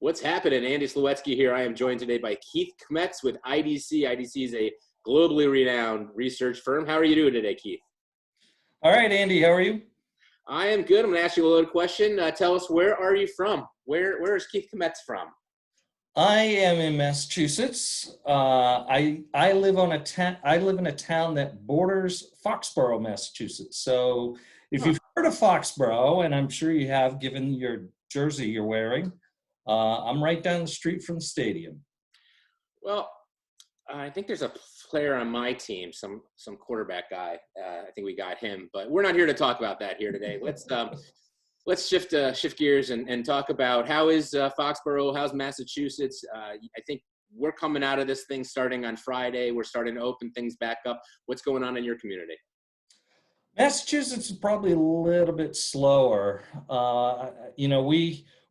What's happening? Andy Slawetsky here. I am joined today by Keith Kmetz with IDC. IDC is a globally renowned research firm. How are you doing today, Keith? All right, Andy, how are you? I am good. I'm going to ask you a little question. Tell us, where are you from? Where is Keith Kmetz from? I am in Massachusetts. I live in a town that borders Foxborough, Massachusetts. So if you've heard of Foxborough, and I'm sure you have, given your jersey you're wearing, I'm right down the street from the stadium. Well, I think there's a player on my team, some quarterback guy. I think we got him, but we're not here to talk about that here today. Let's shift gears and talk about how is Foxborough, how's Massachusetts. I think we're coming out of this thing starting on Friday. We're starting to open things back up. What's going on in your community? Massachusetts is probably a little bit slower.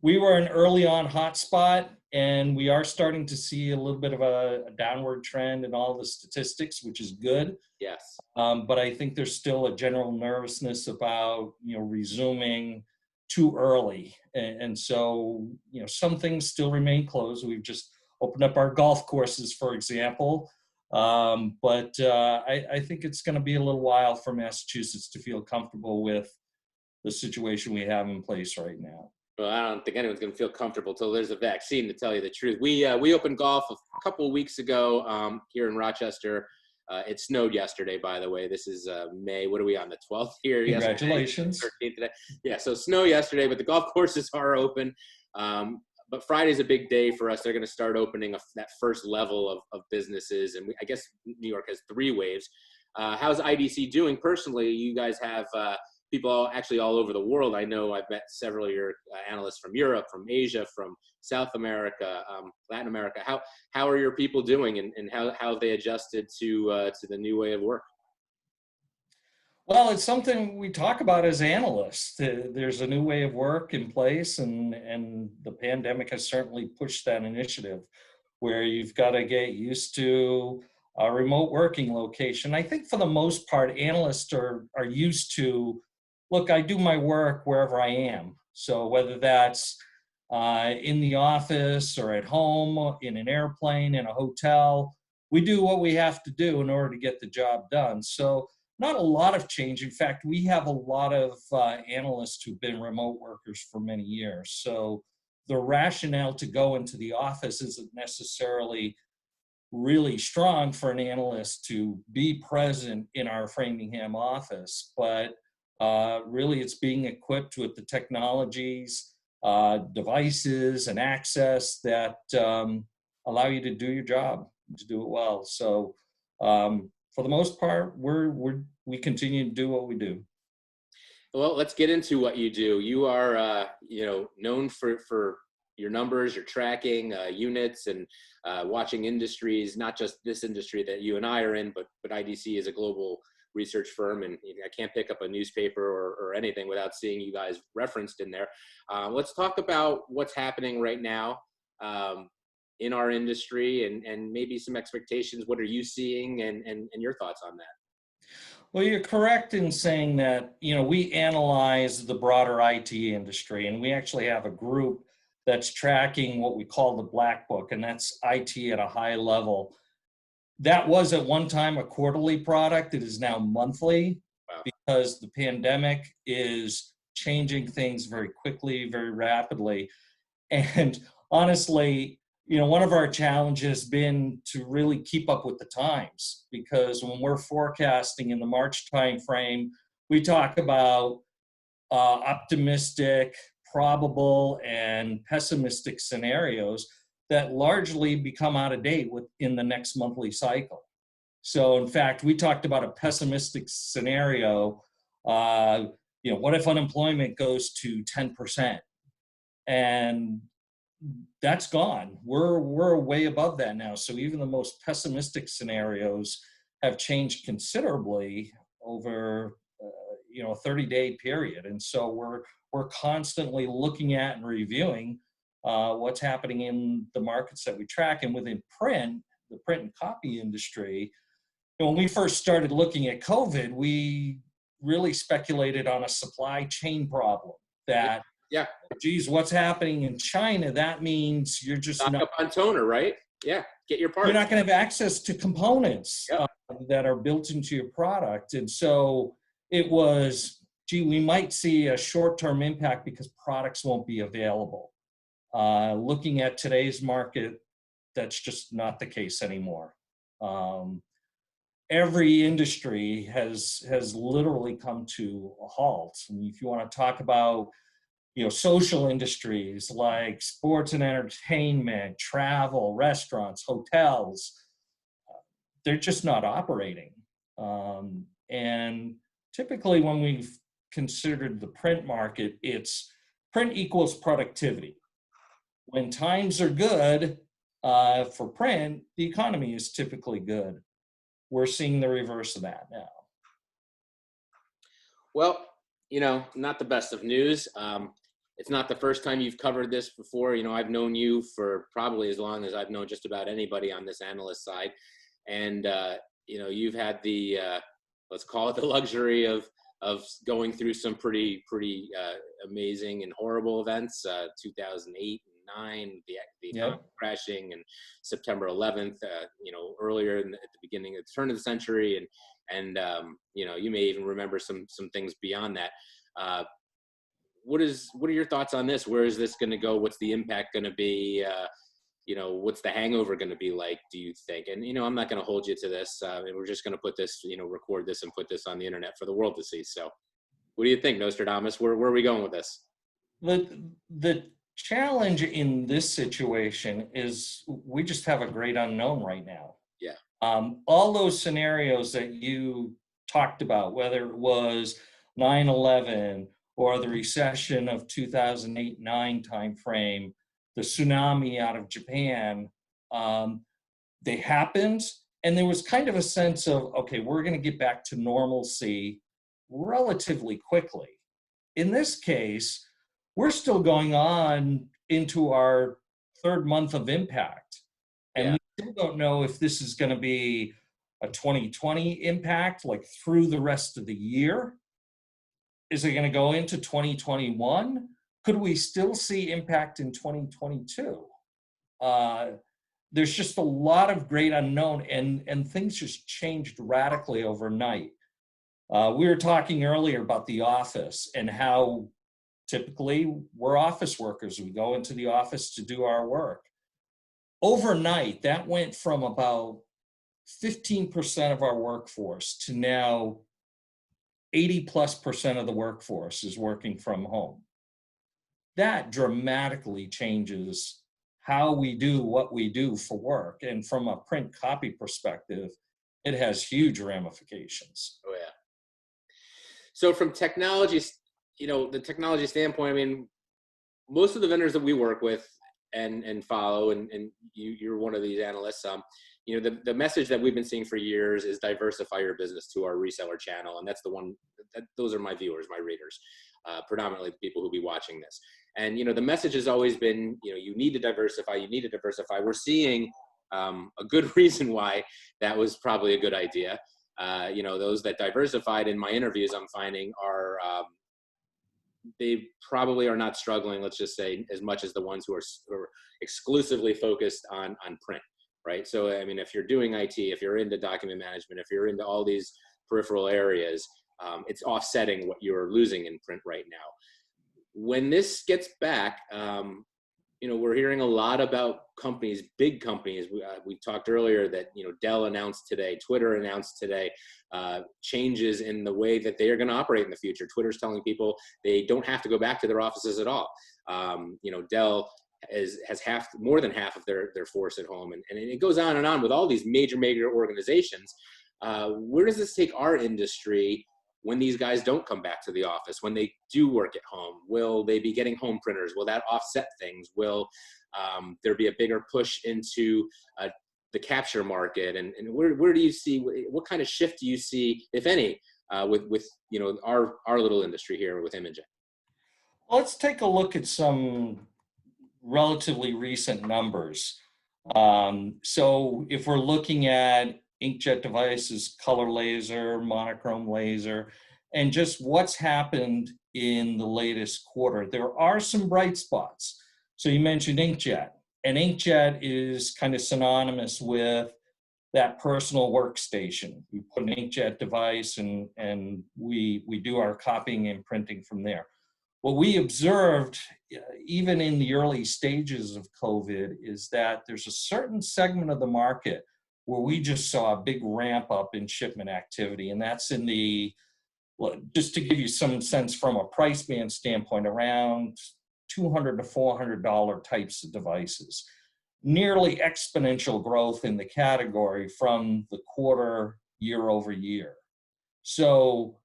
We were an early on hotspot, and we are starting to see a little bit of a downward trend in all the statistics, which is good. Yes. But I think there's still a general nervousness about, resuming too early. And so, some things still remain closed. We've just opened up our golf courses, for example. But I think it's going to be a little while for Massachusetts to feel comfortable with the situation we have in place right now. Well, I don't think anyone's going to feel comfortable until there's a vaccine, to tell you the truth. We opened golf a couple of weeks ago here in Rochester. It snowed yesterday, by the way. This is May. What are we on, the 12th here? Congratulations. 13th today. Yeah, so snow yesterday, but the golf courses are open. But Friday's a big day for us. They're going to start opening that first level of businesses. And I guess New York has 3 waves. How's IDC doing personally? You guys have people actually all over the world. I know I've met several of your analysts from Europe, from Asia, from South America, Latin America. How are your people doing, and how have they adjusted to the new way of work? Well, it's something we talk about as analysts. There's a new way of work in place, and the pandemic has certainly pushed that initiative where you've got to get used to a remote working location. I think for the most part, analysts are used to, look, I do my work wherever I am. So whether that's in the office or at home, in an airplane, in a hotel, we do what we have to do in order to get the job done. So not a lot of change. In fact, we have a lot of analysts who've been remote workers for many years. So the rationale to go into the office isn't necessarily really strong for an analyst to be present in our Framingham office, but really it's being equipped with the technologies, devices, and access that allow you to do your job, to do it well. So for the most part, we continue to do what we do. Well, let's get into what you do. You are, known for your numbers, your tracking units, and watching industries, not just this industry that you and I are in, but IDC is a global research firm, and I can't pick up a newspaper or anything without seeing you guys referenced in there. Let's talk about what's happening right now in our industry, and maybe some expectations. What are you seeing, and your thoughts on that? Well, you're correct in saying that, we analyze the broader IT industry, and we actually have a group that's tracking what we call the Black Book, and that's IT at a high level. That was at one time a quarterly product. It is now monthly. Wow. Because the pandemic is changing things very quickly, very rapidly. And honestly, one of our challenges has been to really keep up with the times, because when we're forecasting in the March timeframe, we talk about optimistic, probable, and pessimistic scenarios that largely become out of date within the next monthly cycle. So in fact, we talked about a pessimistic scenario, what if unemployment goes to 10%? And that's gone. We're way above that now. So even the most pessimistic scenarios have changed considerably over a 30-day period. And so we're constantly looking at and reviewing what's happening in the markets that we track. And within print, the print and copy industry, when we first started looking at COVID, we really speculated on a supply chain problem that Yeah. Geez, what's happening in China? That means you're just Stock not, up on toner, right? Yeah, get your parts. you're not going to have access to components Yep. that are built into your product. And so it was, gee, we might see a short-term impact because products won't be available. Looking at today's market, that's just not the case anymore. Every industry has literally come to a halt. And if you want to talk about, social industries like sports and entertainment, travel, restaurants, hotels, they're just not operating. And typically when we've considered the print market, it's print equals productivity. When times are good for print, the economy is typically good. We're seeing the reverse of that now. Well, not the best of news. It's not the first time you've covered this before. I've known you for probably as long as I've known just about anybody on this analyst side. And, you've had the, let's call it the luxury of going through some pretty amazing and horrible events, 2008 and 9, the economy crashing, and September 11th, earlier at the beginning of the turn of the century. And you may even remember some things beyond that. What are your thoughts on this? Where is this going to go? What's the impact going to be? What's the hangover going to be like, do you think? And, I'm not going to hold you to this. We're just going to put this, record this and put this on the internet for the world to see. So what do you think, Nostradamus? Where are we going with this? The challenge in this situation is we just have a great unknown right now. Yeah. All those scenarios that you talked about, whether it was 9/11 or the recession of 2008-9 timeframe, the tsunami out of Japan, they happened, and there was kind of a sense of, okay, we're going to get back to normalcy relatively quickly. In this case, we're still going on into our third month of impact, and we still don't know if this is going to be a 2020 impact, like through the rest of the year. Is it going to go into 2021? Could we still see impact in 2022? There's just a lot of great unknown, and things just changed radically overnight. We were talking earlier about the office and how typically we're office workers. We go into the office to do our work. Overnight, that went from about 15% of our workforce to now 80+% of the workforce is working from home. That dramatically changes how we do what we do for work. And from a print copy perspective, it has huge ramifications. Oh, yeah. So from technology, the technology standpoint, I mean, most of the vendors that we work with and follow, and you're one of these analysts, the message that we've been seeing for years is diversify your business to our reseller channel. And that's the one, those are my viewers, my readers, predominantly the people who'll be watching this. And, the message has always been, you need to diversify, We're seeing a good reason why that was probably a good idea. Those that diversified in my interviews, I'm finding are, they probably are not struggling, let's just say, as much as the ones who are exclusively focused on print, right? So, I mean, if you're doing IT, if you're into document management, if you're into all these peripheral areas, it's offsetting what you're losing in print right now. When this gets back, we're hearing a lot about companies, big companies. We talked earlier that, Dell announced today, Twitter announced today, changes in the way that they are going to operate in the future. Twitter's telling people they don't have to go back to their offices at all. Dell has more than half of their force at home. And it goes on and on with all these major organizations. Where does this take our industry when these guys don't come back to the office, when they do work at home? Will they be getting home printers? Will that offset things? Will there be a bigger push into the capture market? And where do you see, what kind of shift do you see, if any, with our little industry here with imaging? Let's take a look at some relatively recent numbers. So if we're looking at inkjet devices, color laser, monochrome laser, and just what's happened in the latest quarter. There are some bright spots. So you mentioned inkjet, and inkjet is kind of synonymous with that personal workstation. We put an inkjet device and we do our copying and printing from there. What we observed, even in the early stages of COVID, is that there's a certain segment of the market where we just saw a big ramp up in shipment activity. And that's in the, just to give you some sense from a price band standpoint, around $200 to $400 types of devices. Nearly exponential growth in the category from the quarter year over year. So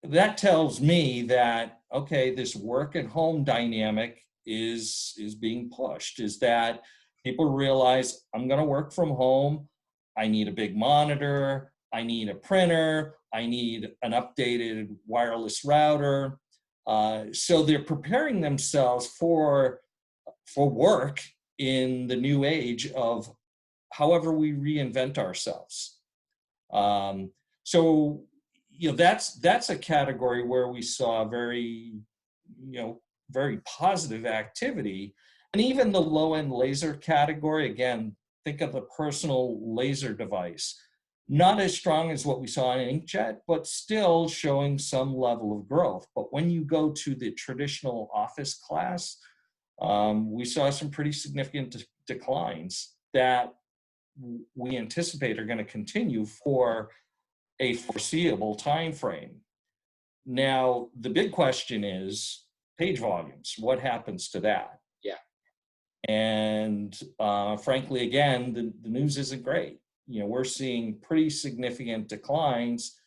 that tells me that, okay, this work at home dynamic is being pushed, is that people realize I'm going to work from home. I need a big monitor. I need a printer. I need an updated wireless router. So they're preparing themselves for work in the new age of however we reinvent ourselves. So, that's a category where we saw very positive activity. And even the low-end laser category, again, think of the personal laser device. Not as strong as what we saw in inkjet, but still showing some level of growth. But when you go to the traditional office class, we saw some pretty significant declines that we anticipate are going to continue for a foreseeable time frame. Now, the big question is page volumes. What happens to that? Yeah. And frankly, again, the news isn't great. We're seeing pretty significant declines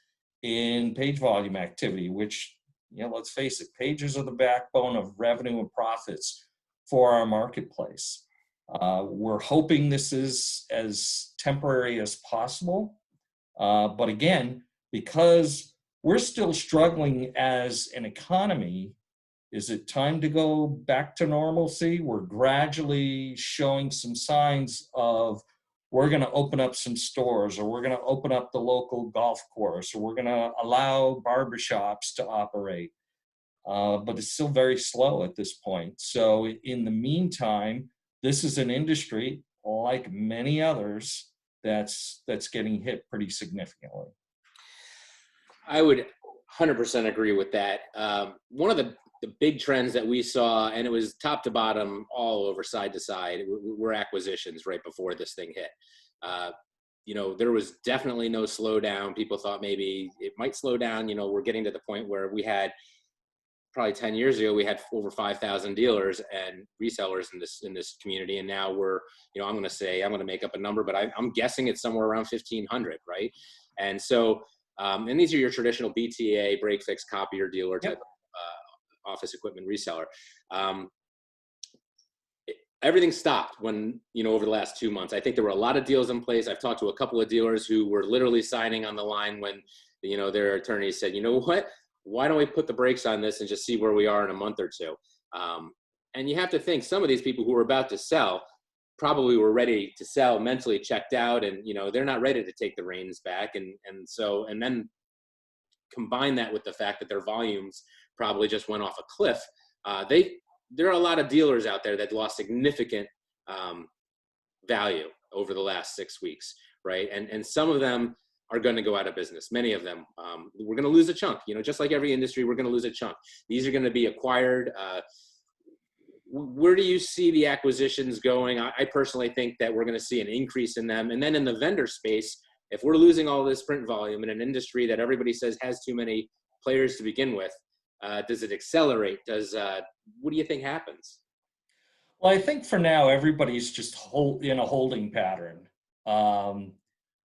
in page volume activity, which, let's face it, pages are the backbone of revenue and profits for our marketplace. We're hoping this is as temporary as possible. But again, because we're still struggling as an economy, is it time to go back to normalcy? We're gradually showing some signs of we're going to open up some stores, or we're going to open up the local golf course, or we're going to allow barbershops to operate. But it's still very slow at this point. So in the meantime, this is an industry, like many others, that's getting hit pretty significantly. I would 100% agree with that. One of the big trends that we saw, and it was top to bottom, all over, side to side, were acquisitions right before this thing hit. There was definitely no slowdown. People thought maybe it might slow down. We're getting to the point where we had, probably 10 years ago, we had over 5,000 dealers and resellers in this community. And now we're, I'm going to make up a number, but I'm guessing it's somewhere around 1,500, right? And so, and these are your traditional BTA, break fix, copier dealer type of office equipment reseller. Everything stopped when, over the last 2 months. I think there were a lot of deals in place. I've talked to a couple of dealers who were literally signing on the line when, their attorneys said, what? Why don't we put the brakes on this and just see where we are in a month or two? And you have to think some of these people who were about to sell probably were ready to sell, mentally checked out, and they're not ready to take the reins back. And then combine that with the fact that their volumes probably just went off a cliff. There are a lot of dealers out there that lost significant value over the last 6 weeks, right? And some of them are going to go out of business. Many of them, we're going to lose a chunk. Just like every industry, we're going to lose a chunk. These are going to be acquired. Where do you see the acquisitions going? I personally think that we're going to see an increase in them. And then in the vendor space, if we're losing all this print volume in an industry that everybody says has too many players to begin with, does it accelerate? What do you think happens? Well, I think for now, everybody's just in a holding pattern.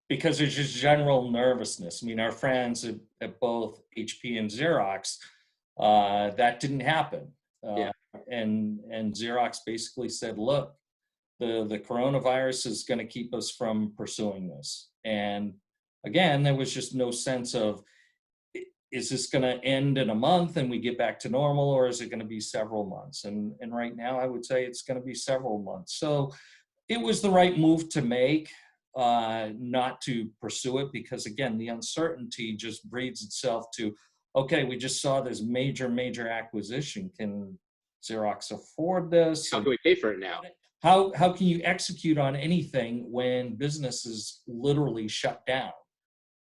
Because there's just general nervousness. I mean, our friends at both HP and Xerox, that didn't happen. And Xerox basically said, look, the coronavirus is going to keep us from pursuing this. And again, there was just no sense of, is this going to end in a month and we get back to normal, or is it going to be several months? And right now, I would say it's going to be several months. So it was the right move to make. Not to pursue it, because again, the uncertainty just breeds itself to okay, we just saw this major acquisition. Can Xerox afford this? How And can we pay for it now? how can you execute on anything when business is literally shut down?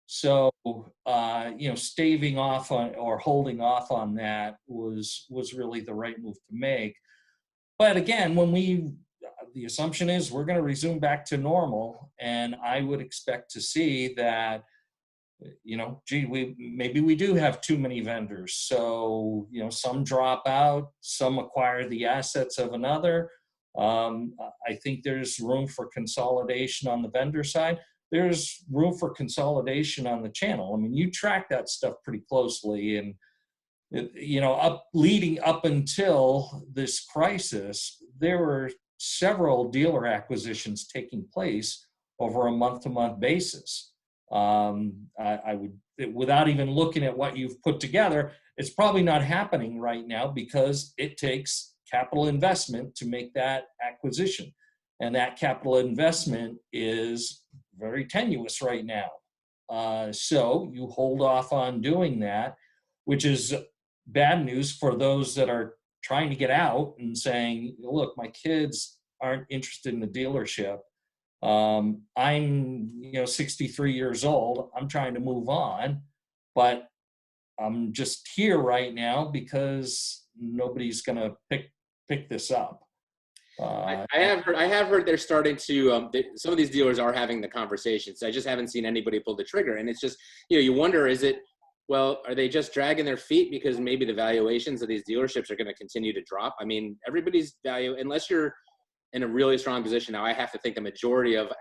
So, staving off on or holding off on that was really the right move to make. But again, the assumption is we're going to resume back to normal, and I would expect to see that, maybe we do have too many vendors. So, some drop out, some acquire the assets of another. I think there's room for consolidation on the vendor side. There's room for consolidation on the channel. I mean, you track that stuff pretty closely, and leading up until this crisis, there were several dealer acquisitions taking place over a month-to-month basis. I would, without even looking at what you've put together, it's probably not happening right now because it takes capital investment to make that acquisition. And that capital investment is very tenuous right now. So you hold off on doing that, which is bad news for those that are trying to get out and saying, look, my kids aren't interested in the dealership. I'm 63 years old. I'm trying to move on, but I'm just here right now because nobody's going to pick this up. I have heard they're starting to, some of these dealers are having the conversations. I just haven't seen anybody pull the trigger. And it's just, you wonder, are they just dragging their feet because maybe the valuations of these dealerships are going to continue to drop? I mean, everybody's value, unless you're in a really strong position. Now, I have to think the majority of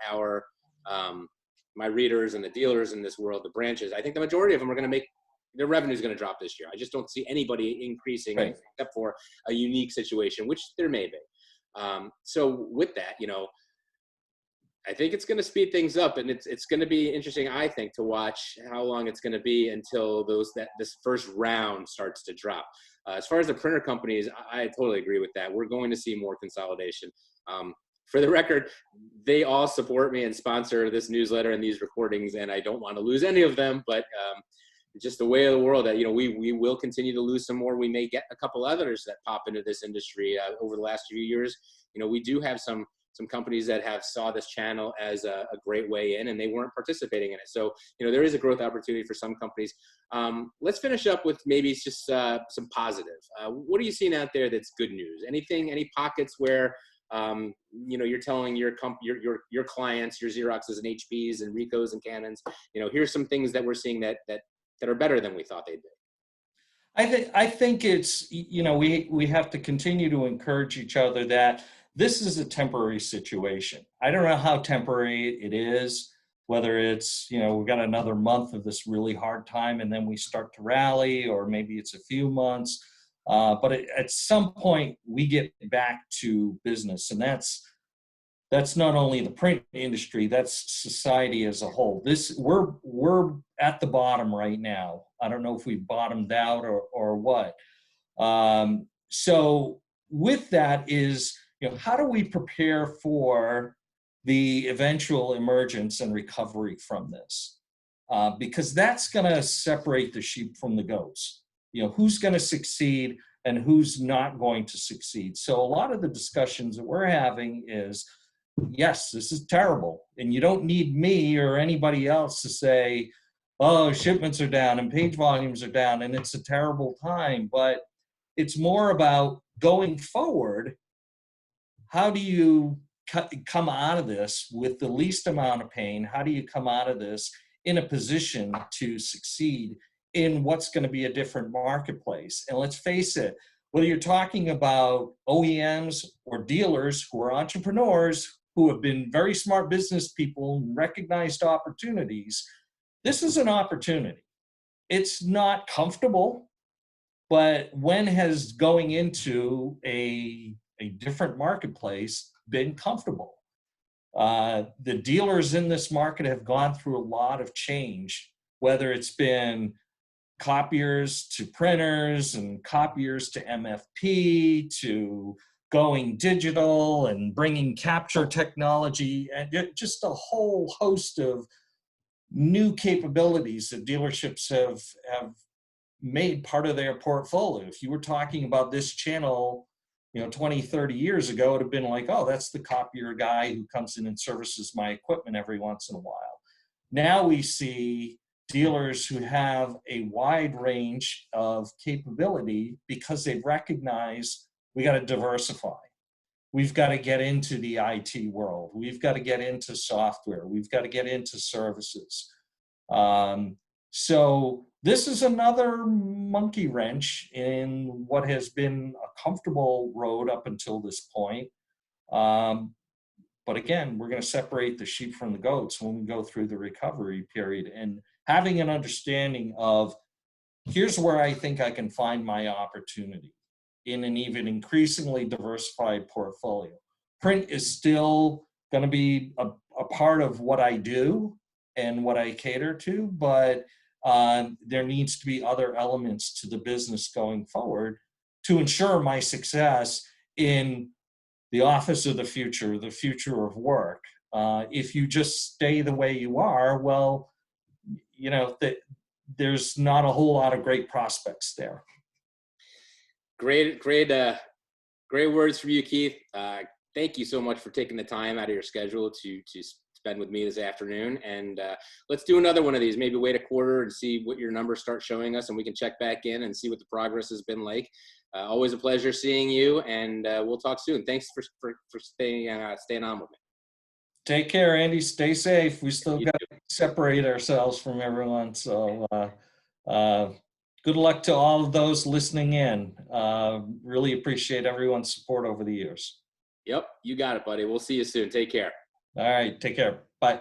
my readers and the dealers in this world, the branches, I think the majority of them are going to their revenue is going to drop this year. I just don't see anybody increasing, right, except for a unique situation, which there may be. So with that, I think it's going to speed things up, and it's going to be interesting, I think, to watch how long it's going to be until this first round starts to drop. As far as the printer companies, I totally agree with that. We're going to see more consolidation. For the record, they all support me and sponsor this newsletter and these recordings, and I don't want to lose any of them, but just the way of the world that, we will continue to lose some more. We may get a couple others that pop into this industry over the last few years. We do have some companies that have saw this channel as a great way in, and they weren't participating in it. So, there is a growth opportunity for some companies. Let's finish up with maybe just some positive. What are you seeing out there that's good news? Any pockets where, you're telling your clients, your Xeroxes and HPs and Ricos and Canons, here's some things that we're seeing that are better than we thought they'd be? I think it's, we have to continue to encourage each other that this is a temporary situation. I don't know how temporary it is, whether it's, we've got another month of this really hard time and then we start to rally, or maybe it's a few months. But at some point we get back to business, and that's not only the print industry, that's society as a whole. We're at the bottom right now. I don't know if we've bottomed out or what. So with that is, how do we prepare for the eventual emergence and recovery from this? Because that's going to separate the sheep from the goats. Who's going to succeed and who's not going to succeed. So a lot of the discussions that we're having is, yes, this is terrible. And you don't need me or anybody else to say, oh, shipments are down and page volumes are down and it's a terrible time. But it's more about going forward. How do you come out of this with the least amount of pain? How do you come out of this in a position to succeed in what's going to be a different marketplace? And let's face it, whether you're talking about OEMs or dealers who are entrepreneurs, who have been very smart business people and recognized opportunities, this is an opportunity. It's not comfortable, but when has going into a different marketplace been comfortable? The dealers in this market have gone through a lot of change, whether it's been copiers to printers and copiers to MFP to going digital and bringing capture technology, and just a whole host of new capabilities that dealerships have made part of their portfolio. If you were talking about this channel, 20, 30 years ago, it would have been like, oh, that's the copier guy who comes in and services my equipment every once in a while. Now we see dealers who have a wide range of capability because they've recognized we got to diversify. We've got to get into the IT world. We've got to get into software. We've got to get into services. So this is another monkey wrench in what has been a comfortable road up until this point. But again, we're going to separate the sheep from the goats when we go through the recovery period, and having an understanding of here's where I think I can find my opportunity in an even increasingly diversified portfolio. Print is still going to be a part of what I do and what I cater to, but there needs to be other elements to the business going forward to ensure my success in the office of the future of work. If you just stay the way you are, well, there's not a whole lot of great prospects there. Great words from you, Keith. Thank you so much for taking the time out of your schedule to spend with me this afternoon. And let's do another one of these, maybe wait a quarter and see what your numbers start showing us, and we can check back in and see what the progress has been like. Always a pleasure seeing you, and we'll talk soon. Thanks for staying on with me. Take care, Andy. Stay safe. We still got to separate ourselves from everyone. So good luck to all of those listening in. Really appreciate everyone's support over the years. Yep, you got it, buddy. We'll see you soon. Take care. All right, take care. Bye.